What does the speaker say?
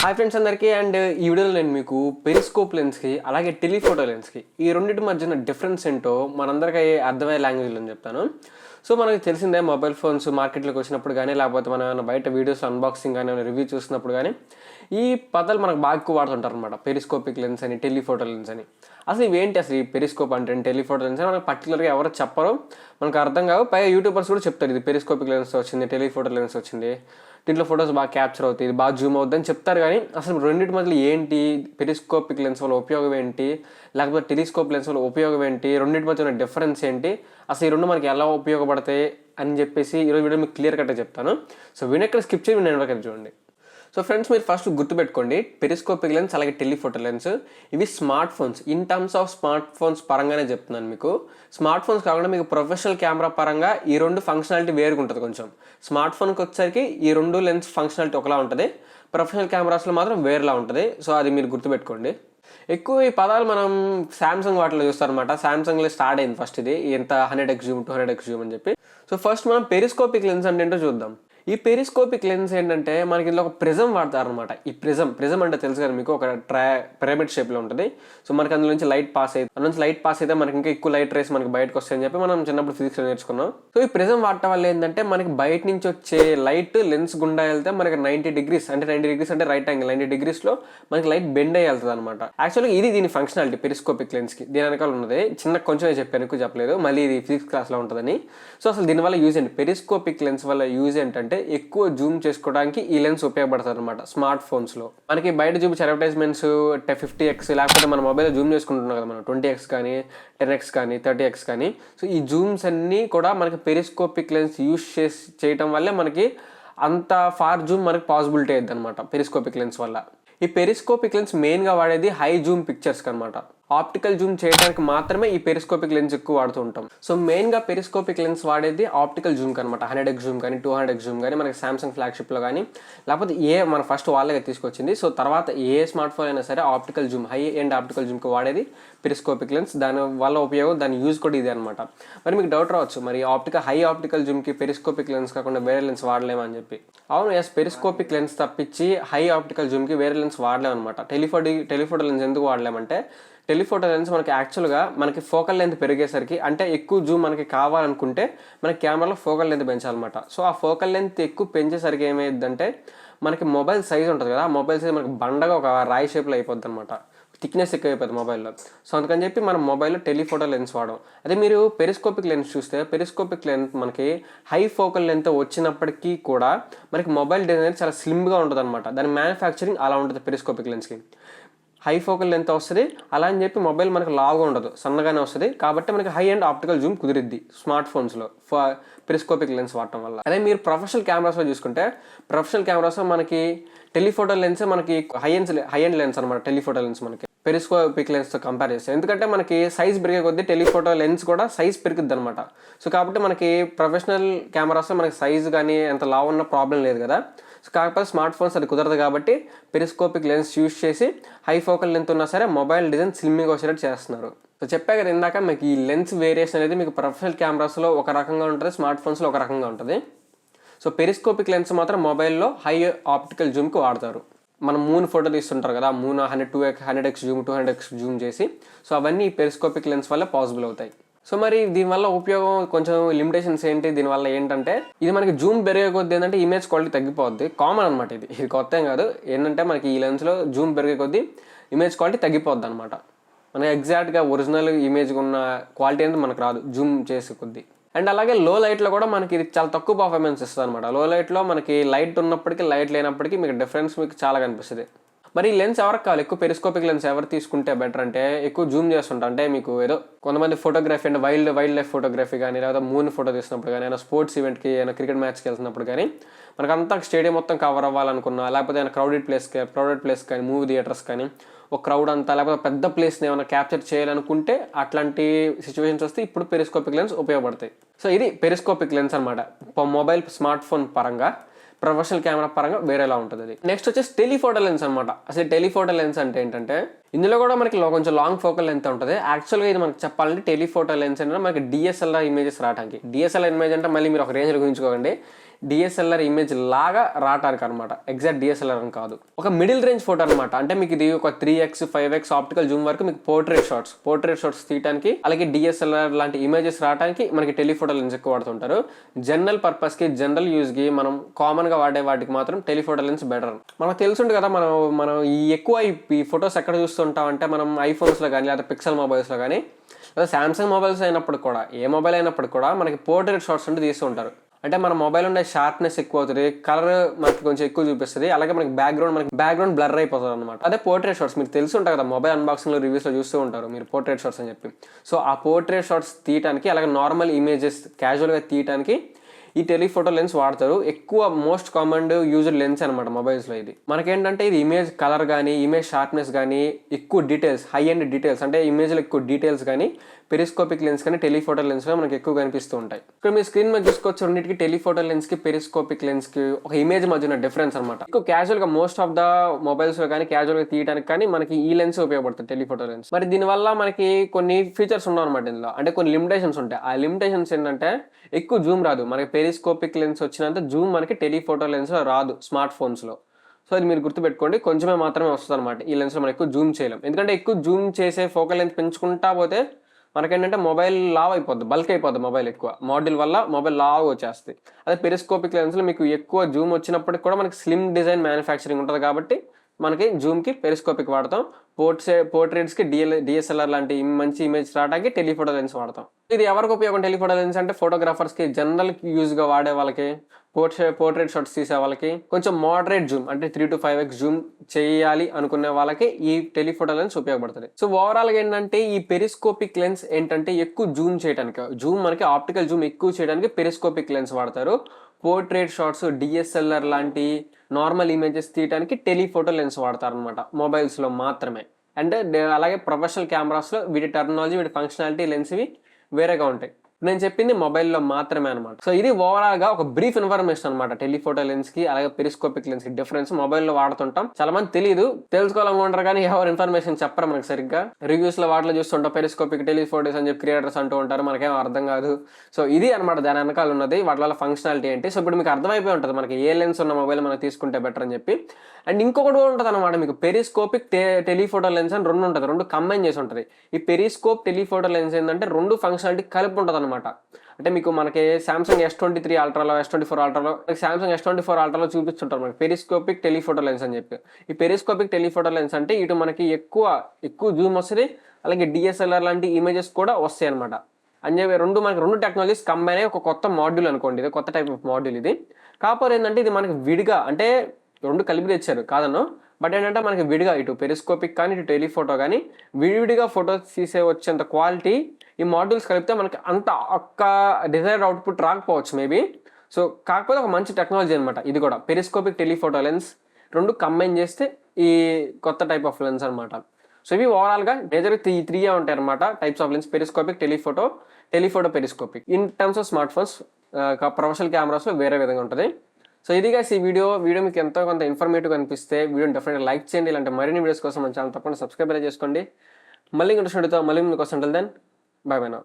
Hi friends అందరికీ and ఈ వీడియోలో నేను మీకు పెరిస్కోప్ లెన్స్కి అలాగే టెలిఫోటో లెన్స్కి ఈ రెండింటి మధ్యన డిఫరెన్స్ ఏంటో మనందరికీ అర్థమయ్యే లాంగ్వేజ్లో చెప్తాను. సో మనకి తెలిసిందే మొబైల్ ఫోన్స్ మార్కెట్లోకి వచ్చినప్పుడు కానీ లేకపోతే మనం ఏమైనా బయట వీడియోస్ అన్బాక్సింగ్ కానీ ఏమైనా రివ్యూ చూసినప్పుడు కానీ ఈ పదాలు మనకు బాగా ఎక్కువ వాడుతుంటారు అనమాట. పెరిస్కోపిక్ లెన్స్ అని, టెలిఫోటో లెన్స్ అని. అసలు ఇవేంటి అసలు ఈ పెరిస్కోప్ అంటే టెలిఫోటో లెన్స్ అని మనకు పర్టికులర్గా ఎవరు చెప్పరు, మనకు అర్థం కావు. పైగా యూట్యూబర్స్ కూడా చెప్తారు ఇది పెరిస్కోపిక్ లెన్స్ వచ్చింది, టెలిఫోటో లెన్స్ వచ్చింది, దీంట్లో ఫొటోస్ బాగా క్యాప్చర్ అవుతాయి, ఇది బాగా జూమ్ అవుతుంది అని చెప్తారు. కానీ అసలు రెండింటి మధ్యలో ఏంటి, పెరిస్కోపిక్ లెన్స్ వల్ల ఉపయోగం ఏంటి, లేకపోతే టెలిస్కోప్ లెన్స్ వల్ల ఉపయోగం ఏంటి, రెండింటి మధ్య ఉన్న డిఫరెన్స్ ఏంటి, అసలు ఈ రెండు మనకి ఎలా ఉపయోగపడతాయి అని చెప్పేసి ఈరోజు వీడియో మీకు క్లియర్ కట్గా చెప్తాను. సో వీడియో ఎక్కడ స్కిప్ చేయండి, నేను ఎక్కడ చూడండి. సో ఫ్రెండ్స్, మీరు ఫస్ట్ గుర్తుపెట్టుకోండి, పెరిస్కోపిక్ లెన్స్ అలాగే టెలిఫోటో లెన్స్ ఇవి smart phones. In terms of smart phones పరంగానే చెప్తున్నాను మీకు. స్మార్ట్ ఫోన్స్ కాకుండా మీకు ప్రొఫెషనల్ కెమెరా పరంగా ఈ రెండు ఫంక్షనాలిటీ వేరుగా ఉంటుంది. కొంచెం స్మార్ట్ ఫోన్కి వచ్చేసరికి ఈ రెండు లెన్స్ ఫంక్షనాలిటీ ఒకలా ఉంటుంది, ప్రొఫెషనల్ కెమెరాస్లో మాత్రం వేరేలా ఉంటుంది. సో అది మీరు గుర్తుపెట్టుకోండి. ఎక్కువ ఈ పదాలు మనం శాంసంగ్ వాటిలో చూస్తారనమాట. శాంసంగ్లో స్టార్ట్ అయింది ఫస్ట్ ఇది, ఎంత 100x జూమ్ 200x జూమ్ అని చెప్పి. సో ఫస్ట్ మనం పెరిస్కోపిక్ లెన్స్ అంటే ఏంటో చూద్దాం. ఈ పెరిస్కోపిక్ లెన్స్ ఏంటంటే మనకి ఇందులో ఒక ప్రిజం వాడతారనమాట. ఈ ప్రిజం అంటే తెలుసు కదా మీకు, ఒక పిరమిడ్ షేప్లో ఉంటుంది. సో మనకి అందులో నుంచి లైట్ పాస్ అయితే, అందులో నుంచి లైట్ పాస్ అయితే మనకి ఇంకా ఎక్కువ లైట్ రేస్ మనకి బయటకు వస్తాయని చెప్పి మనం చిన్నప్పుడు ఫిజిక్స్లో నేర్చుకున్నాం. సో ఈ ప్రిజం వాడటం వల్ల ఏంటంటే మనకి బయట నుంచి వచ్చే లైట్ లెన్స్ గుండా వెళ్తే మనకి 90 degrees అంటే రైట్ యాంగిల్ 90 degreesలో మనకి లైట్ బెండ్ అయ్యి వెళ్తుంది అనమాట. యాక్చువల్గా ఇది దీని ఫంక్షనాలిటీ పెరిస్కోపిక్ లెన్స్కి. దీని వెనకాల ఉన్నది చిన్న కొంచెం చెప్పాను, ఎక్కువ చెప్పలేదు, మళ్ళీ ఇది ఫిజిక్స్ క్లాస్లో ఉంటుందని. సో అసలు దీనివల్ల యూజ్ ఏంటి, పెరిస్కోపిక్ లెన్స్ వల్ల యూజ్ ఏంటంటే ఎక్కువ జూమ్ చేసుకోవడానికి ఈ లెన్స్ ఉపయోగపడుతుంది అనమాట. స్మార్ట్ ఫోన్స్లో మనకి బయట చూపించే అడ్వర్టైజ్మెంట్స్ 50x లేకపోతే మన మొబైల్ జూమ్ చేసుకుంటున్నాం కదా మనం, 20x కానీ 10x కానీ 30x కానీ. సో ఈ జూమ్స్ అన్నీ కూడా మనకి పెరిస్కోపిక్ లెన్స్ యూజ్ చేయటం వల్లే మనకి అంత ఫార్ జూమ్ మనకి పాసిబిలిటీ అయ్యింది అనమాట పెరిస్కోపిక్ లెన్స్ వల్ల. ఈ పెరిస్కోపిక్ లెన్స్ మెయిన్గా వాడేది హై జూమ్ పిక్చర్స్కి అనమాట. ఆప్టికల్ జూమ్ చేయడానికి మాత్రమే ఈ పెరిస్కోపిక్ లెన్స్ ఎక్కువ వాడుతూ ఉంటాం. సో మెయిన్గా పెరిస్కోపిక్ లెన్స్ వాడేది ఆప్టికల్ జూమ్కి అనమాట. 100x జూమ్ కానీ 200x జూమ్ కానీ మనకి సామ్సంగ్ ఫ్లాగ్షిప్లో కానీ లేకపోతే మన ఫస్ట్ వాళ్ళగా తీసుకొచ్చింది. సో తర్వాత ఏ స్మార్ట్ ఫోన్ అయినా సరే optical zoom, high end optical జూమ్కి వాడేది పెరిస్కోపిక్ లెన్స్. దాని వల్ల ఉపయోగం, దాని యూజ్ కూడా ఇదే అనమాట. మరి మీకు డౌట్ రావచ్చు, మరి హై ఆప్టికల్ జూమ్కి పెరిస్కోపిక్ లెన్స్ కాకుండా వేరే లెన్స్ వాడలేమని చెప్పి. అవును, ఎస్, పెరిస్కోపిక్ లెన్స్ తప్పించి హై ఆప్టికల్ జూమ్కి వేరే లెన్స్ వాడలేమన్నమాట. టెలిఫోటో లెన్స్ ఎందుకు వాడలేమంటే, టెలిఫోటో లెన్స్ మనకి యాక్చువల్గా మనకి ఫోకల్ లెంత్ పెరిగేసరికి, అంటే ఎక్కువ జూమ్ మనకి కావాలనుకుంటే మనకి కెమెరాలో ఫోకల్ లెంత్ పెంచాలన్నమాట. సో ఆ ఫోకల్ లెంత్ ఎక్కువ పెంచేసరికి ఏమైందంటే మనకి మొబైల్ సైజ్ ఉంటుంది కదా, ఆ మొబైల్ సైజ్ మనకి బండగా ఒక రాయి షేప్లో అయిపోద్ది అనమాట, థిక్నెస్ ఎక్కువ అయిపోతుంది మొబైల్లో. సో అందుకని చెప్పి మనం మొబైల్లో టెలిఫోటో లెన్స్ వాడడం. అదే మీరు పెరిస్కోపిక్ లెన్స్ చూస్తే, పెరిస్కోపిక్ లెన్స్ మనకి హై ఫోకల్ లెంత్ వచ్చినప్పటికీ కూడా మనకి మొబైల్ డిజైన్ చాలా స్లిమ్గా ఉంటుంది అనమాట. దాని మ్యానుఫ్యాక్చరింగ్ అలా ఉంటుంది పెరిస్కోపిక్ లెన్స్కి. హై ఫోకల్ లెంత్ వస్తుంది, అలా అని చెప్పి మొబైల్ మనకు లావుగా ఉండదు, సన్నగానే వస్తుంది. కాబట్టి మనకి హై అండ్ ఆప్టికల్ జూమ్ కుదిరిద్ది స్మార్ట్ ఫోన్స్లో పెరిస్కోపిక్ లెన్స్ వాడటం వల్ల. అదే మీరు ప్రొఫెషనల్ కెమెరాస్లో చూసుకుంటే, ప్రొఫెషనల్ కెమెరాస్లో మనకి టెలిఫోటో లెన్స్ మనకి హై ఎండ్ లెన్స్ అనమాట. టెలిఫోటో లెన్స్ మనకి పెరిస్కోపిక్ లెన్స్తో కంపేర్ చేస్తే, ఎందుకంటే మనకి సైజ్ పెరిగే కొద్దీ టెలిఫోటో లెన్స్ కూడా సైజ్ పెరుగుద్ది అనమాట. సో కాబట్టి మనకి ప్రొఫెషనల్ కెమెరాస్లో మనకి సైజ్ కానీ ఎంత లావు ఉన్న ప్రాబ్లం లేదు కదా. సో కాకపోతే స్మార్ట్ ఫోన్స్ అది కుదరదు కాబట్టి పెరిస్కోపిక్ లెన్స్ యూజ్ చేసి హై ఫోకల్ లెంత్ ఉన్నా సరే మొబైల్ డిజైన్ స్లిమ్గా వచ్చేటట్టు చేస్తున్నారు. సో చెప్పా కదా ఇందాక, మీకు ఈ లెన్స్ వేరియేషన్ అనేది మీకు ప్రొఫెషనల్ కెమెరాస్లో ఒక రకంగా ఉంటుంది, స్మార్ట్ ఫోన్స్లో ఒక రకంగా ఉంటుంది. సో పెరిస్కోపిక్ లెన్స్ మాత్రం మొబైల్లో హై ఆప్టికల్ జూమ్కి వాడతారు. మనం మూన్ ఫోటో తీస్తుంటారు కదా, moon 100x Zoom 200x Zoom చేసి, సో అవన్నీ పెరిస్కోపిక్ లెన్స్ వల్ల పాసిబుల్ అవుతాయి. సో మరి దీనివల్ల ఉపయోగం, కొంచెం లిమిటేషన్స్ ఏంటి దీనివల్ల ఏంటంటే, ఇది మనకి జూమ్ పెరిగే కొద్దీ ఏంటంటే ఇమేజ్ క్వాలిటీ తగ్గిపోద్ది. కామన్ అనమాట, ఇది కొత్త ఏం కాదు. ఏంటంటే మనకి ఈ లెన్స్లో జూమ్ పెరిగే కొద్దీ ఇమేజ్ క్వాలిటీ తగ్గిపోద్ది అనమాట. మనకి ఎగ్జాక్ట్గా ఒరిజినల్ ఇమేజ్ ఉన్న క్వాలిటీ అనేది మనకు రాదు జూమ్ చేసే కొద్దీ. అండ్ అలాగే లో లైట్లో కూడా మనకి ఇది చాలా తక్కువ పర్ఫార్మెన్స్ ఇస్తుంది అనమాట. లో లైట్లో మనకి లైట్ ఉన్నప్పటికీ లైట్ లేనప్పటికీ మీకు డిఫరెన్స్ మీకు చాలా కనిపిస్తుంది. మరి ఈ లెన్స్ ఎవరికి కావాలి, ఎక్కువ పెరిస్కోపిక్ లెన్స్ ఎవరు తీసుకుంటే బెటర్ అంటే, ఎక్కువ జూమ్ చేస్తుంటా అంటే మీకు ఏదో కొంతమంది ఫోటోగ్రఫీ అంటే వైల్డ్ లైఫ్ ఫోటోగ్రఫీ కానీ, లేదా మూన్ ఫోటో తీసినప్పుడు కానీ, ఏమైనా స్పోర్ట్స్ ఈవెంట్కి, ఏమైనా క్రికెట్ మ్యాచ్కి వెళ్తున్నప్పుడు కానీ, మనకంతా స్టేడియం మొత్తం కవర్ అవ్వాలనుకున్నా, లేకపోతే ఏమైనా క్రౌడెడ్ ప్లేస్ కానీ, మూవీ థియేటర్స్ కానీ, ఒక క్రౌడ్ అంతా లేకపోతే పెద్ద ప్లేస్ని ఏమైనా క్యాప్చర్ చేయాలనుకుంటే అట్లాంటి సిచ్యువేషన్స్ వస్తే ఇప్పుడు పెరిస్కోపిక్ లెన్స్ ఉపయోగపడతాయి. సో ఇది పెరిస్కోపిక్ లెన్స్ అనమాట. మొబైల్ స్మార్ట్ ఫోన్ పరంగా, ప్రొఫెషనల్ కెమెరా పరంగా వేరేలా ఉంటుంది అది. నెక్స్ట్ వచ్చేసి టెలిఫోటో లెన్స్ అనమాట. అసలు టెలిఫోటో లెన్స్ అంటే ఏంటంటే, ఇందులో కూడా మనకి కొంచెం లాంగ్ ఫోకల్ లెంత్ ఉంటుంది. యాక్చువల్గా ఇది మనకి చెప్పాలంటే టెలిఫోటో లెన్స్ అంటే మనకి డిఎస్ఎల్ఆర్ ఇమేజెస్ రావడానికి. డిఎస్ఎల్ఆర్ ఇమేజ్ అంటే మళ్ళీ మీరు ఒక రేంజ్లో ఊహించుకోకండి. డిఎస్ఎల్ఆర్ ఇమేజ్ లాగా రావటానికి అనమాట, ఎగ్జాక్ట్ డిఎస్ఎల్ఆర్ అని కాదు. ఒక మిడిల్ రేంజ్ ఫోటో అనమాట. అంటే మీకు ఇది ఒక 3x 5x ఆప్టికల్ జూమ్ వరకు మీకు పోర్ట్రేట్ షాట్స్ తీయడానికి, అలాగే డిఎస్ఎల్ఆర్ లాంటి ఇమేజెస్ రావడానికి మనకి టెలిఫోటో లెన్స్ ఎక్కువ వాడుతుంటారు. జనరల్ పర్పస్ కి, జనరల్ యూజ్ కి, మనం కామన్ గా వాడే వాటికి మాత్రం టెలిఫోటో లెన్స్ బెటర్. మనకు తెలుసుంటుంది కదా, మనం ఈ ఫొటోస్ ఎక్కడ చూస్తుంటాం అంటే మనం ఐఫోన్స్ లో కానీ లేదా పిక్సెల్ మొబైల్స్ లో కానీ లేదా సామ్సంగ్ మొబైల్స్ అయినప్పుడు కూడా, ఏ మొబైల్ అయినప్పుడు కూడా మనకి పోర్ట్రేట్ షాట్స్ అంటే తీస్తూ ఉంటారు. అంటే మన మొబైల్ ఉండే షార్ప్నెస్ ఎక్కువ అవుతుంది, కలర్ మనకి కొంచెం ఎక్కువ చూపిస్తుంది, అలాగే మనకి బ్యాక్గ్రౌండ్ బ్లర్ అయిపోతుంది అనమాట. అదే పోర్ట్రేట్ షాట్స్ మీకు తెలిసి ఉంటాయి కదా, మొబైల్ అన్బాక్సింగ్ లో రివ్యూస్ లో చూస్తూ ఉంటారు మీరు పోర్ట్రేట్ షాట్స్ అని చెప్పి. సో ఆ పోర్ట్రేట్ షాట్స్ తీయడానికి, అలాగే నార్మల్ ఇమేజెస్ క్యాజువల్ గా తీయడానికి ఈ టెలిఫోటో లెన్స్ వాడతారు. ఎక్కువ మోస్ట్ కామన్ యూజ్డ్ లెన్స్ అనమాట మొబైల్స్లో. ఇది మనకేంటంటే ఇది ఇమేజ్ కలర్ కానీ, ఇమేజ్ షార్ప్నెస్ కానీ, ఎక్కువ డీటెయిల్స్, హై అండ్ డీటెయిల్స్ అంటే ఇమేజ్లో ఎక్కువ డీటెయిల్స్ కానీ పెరిస్కోపిక్ లెన్స్ కానీ టెలిఫోటో లెన్స్లో మనకి ఎక్కువ కనిపిస్తూ ఉంటాయి. ఇక్కడ మీ స్క్రీన్ మీద చూసుకోవచ్చు, రెండింటికి టెలిఫోటో లెన్స్కి పెరిస్కోపిక్ లెన్స్కి ఒక ఇమేజ్ మధ్యన డిఫరెన్స్ అనమాట. ఎక్కువ క్యాజువల్గా మోస్ట్ ఆఫ్ ద మొబైల్స్లో కానీ క్యాజువల్గా తీయడానికి కానీ మనకి ఈ లెన్స్ ఉపయోగపడుతుంది, టెలిఫోటో లెన్స్. మరి దీనివల్ల మనకి కొన్ని ఫీచర్స్ ఉండవు అనమాట ఇందులో, అంటే కొన్ని లిమిటేషన్స్ ఉంటాయి. ఆ లిమిటేషన్స్ ఏంటంటే ఎక్కువ జూమ్ రాదు మనకి, పెరిస్కోపిక్ లెన్స్ వచ్చినంత జూమ్ మనకి టెలిఫోటో లెన్స్లో రాదు స్మార్ట్ ఫోన్స్లో. సో అది మీరు గుర్తుపెట్టుకోండి, కొంచెమే మాత్రమే వస్తుంది అనమాట ఈ లెన్స్లో. మనం ఎక్కువ జూమ్ చేయలేం, ఎందుకంటే ఎక్కువ జూమ్ చేసే ఫోకల్ లెంత్ పెంచుకుంటా పోతే మనకేంటంటే మొబైల్ లావ్ అయిపోద్ది, బల్క్ అయిపోద్ది మొబైల్. ఎక్కువ మాడ్యూల్ వల్ల మొబైల్ లావ్ వచ్చేస్తుంది. అదే పెరిస్కోపిక్ లెన్స్లో మీకు ఎక్కువ జూమ్ వచ్చినప్పటికి కూడా మనకి స్లిమ్ డిజైన్ మ్యానుఫ్యాక్చరింగ్ ఉంటుంది కాబట్టి మనకి జూమ్కి పెరిస్కోపిక్ వాడతాం. పోర్ట్రేట్స్కి డిఎస్ఎల్ఆర్ లాంటి మంచి ఇమేజ్ రావడానికి టెలిఫోటో లెన్స్ వాడతాం. ఇది ఎవరికి ఉపయోగం టెలిఫోటో లెన్స్ అంటే ఫోటోగ్రాఫర్స్కి, జనరల్ యూజ్గా వాడే వాళ్ళకి, పోర్ట్రేట్ షాట్స్ తీసే వాళ్ళకి, కొంచెం మోడరేట్ జూమ్ అంటే 3 to 5x జూమ్ చేయాలి అనుకునే వాళ్ళకి ఈ టెలిఫోటో లెన్స్ ఉపయోగపడుతుంది. సో ఓవరాల్గా ఏంటంటే ఈ పెరిస్కోపిక్ లెన్స్ ఏంటంటే ఎక్కువ జూమ్ చేయడానికి, మనకి ఆప్టికల్ జూమ్ ఎక్కువ చేయడానికి పెరిస్కోపిక్ లెన్స్ వాడతారు. పోర్ట్రేట్ షాట్స్, డిఎస్ఎల్ఆర్ లాంటి నార్మల్ ఇమేజెస్ తీయడానికి టెలిఫోటో లెన్స్ వాడతారు అనమాట మొబైల్స్లో మాత్రమే. అంటే అలాగే ప్రొఫెషనల్ కెమెరాస్లో వీటి టెక్నాలజీ, వీటి ఫంక్షనాలిటీ, లెన్స్ ఇవి వేరేగా ఉంటాయి. నేను చెప్పింది మొబైల్లో మాత్రమే అనమాట. సో ఇది ఓవరాల్గా ఒక బ్రీఫ్ ఇన్ఫర్మేషన్ అనమాట టెలిఫోటో లెన్స్కి అలాగే పెరిస్కోపిక్ లెన్స్కి డిఫరెన్స్. మొబైల్లో వాడుతుంటాం, చాలా మంది తెలియదు, తెలుసుకోవాలనుకుంటారు కానీ ఎవరు ఇన్ఫర్మేషన్ చెప్పరు మనకి సరిగ్గా. రివ్యూస్లో వాటిలో చూస్తుంటాం పెరిస్కోపిక్, టెలిఫోటోస్ అని చెప్పి క్రియేటర్స్ అంటూ ఉంటారు, మనకేం అర్థం కాదు. సో ఇది అనమాట దాని వెనకాల ఉన్నది, వాటి వల్ల ఫంక్షనాలిటీ ఏంటి. సో ఇప్పుడు మీకు అర్థమైపోయి ఉంటుంది మనకి ఏ లెన్స్ ఉన్న మొబైల్ మనం తీసుకుంటే బెటర్ అని చెప్పి. అండ్ ఇంకొకటి కూడా ఉంటుంది అనమాట, మీకు పెరిస్కోపిక్ టెలిఫోటో లెన్స్ అని రెండు ఉంటుంది, రెండు కంబైన్ చేసి ఉంటుంది. ఈ పెరిస్కోప్ టెలిఫోటో లెన్స్ ఏంటంటే రెండు ఫంక్షనాలిటీ కలిపి ఉంటుంది అనమాట. అంటే మీకు మనకి Samsung S23 అల్ట్రాలో, S24 అల్ట్రాలో, Samsung S24 అల్ట్రాలో చూపిస్తుంటారు మనకి పెరిస్కోపిక్ టెలిఫోటో లెన్స్ అని చెప్పి. ఈ పెరిస్కోపిక్ టెలిఫోటో లెన్స్ అంటే ఇటు మనకి ఎక్కువ జూమ్ వస్తుంది, అలాగే డిఎస్ఎల్ఆర్ లాంటి ఇమేజెస్ కూడా వస్తాయి అనమాట. అని చెప్పి రెండు టెక్నాలజీస్ కంబైన్ అయ్యి ఒక కొత్త మాడ్యూల్ అనుకోండి, ఇది కొత్త టైప్ ఆఫ్ మాడ్యూల్. ఇది కాకపోతే ఏంటంటే ఇది మనకి విడిగా, అంటే రెండు కలిపి తెచ్చారు కాదను, బట్ ఏంటంటే మనకి విడిగా ఇటు పెరిస్కోపిక్ కానీ ఇటు టెలిఫోటో కానీ విడివిడిగా ఫోటోస్ తీసే వచ్చేంత క్వాలిటీ ఈ మాడ్యూల్స్ కలిపితే మనకి అంత ఒక్క డిజైర్డ్ అవుట్పుట్ రాకపోవచ్చు మేబీ. సో కాకపోతే ఒక మంచి టెక్నాలజీ అనమాట ఇది కూడా, పెరిస్కోపిక్ టెలిఫోటో లెన్స్ రెండు కంబైన్ చేస్తే ఈ కొత్త టైప్ ఆఫ్ లెన్స్ అనమాట. సో ఇవి ఓవరాల్గా మేజర్ 3 ఉంటాయి అనమాట types of lens: periscopic, telephoto, periscopic. In terms of smart phones, professional కెమెరాస్లో వేరే విధంగా ఉంటుంది. సో ఇది guys ఈ వీడియో మీకు ఎంతో కొంత ఇన్ఫర్మేటివ్ అనిపిస్తే వీడియోని డెఫినెట్గా లైక్ చేయండి. ఇలాంటి మరిన్ని వీడియోస్ కోసం మన ఛానల్ తప్పకుండా సబ్స్క్రైబ్ చేసుకోండి. మళ్ళీ ఇంకొక వీడియోతో మళ్ళీ మీకు వస్తుంటుంది. Then bye bye now.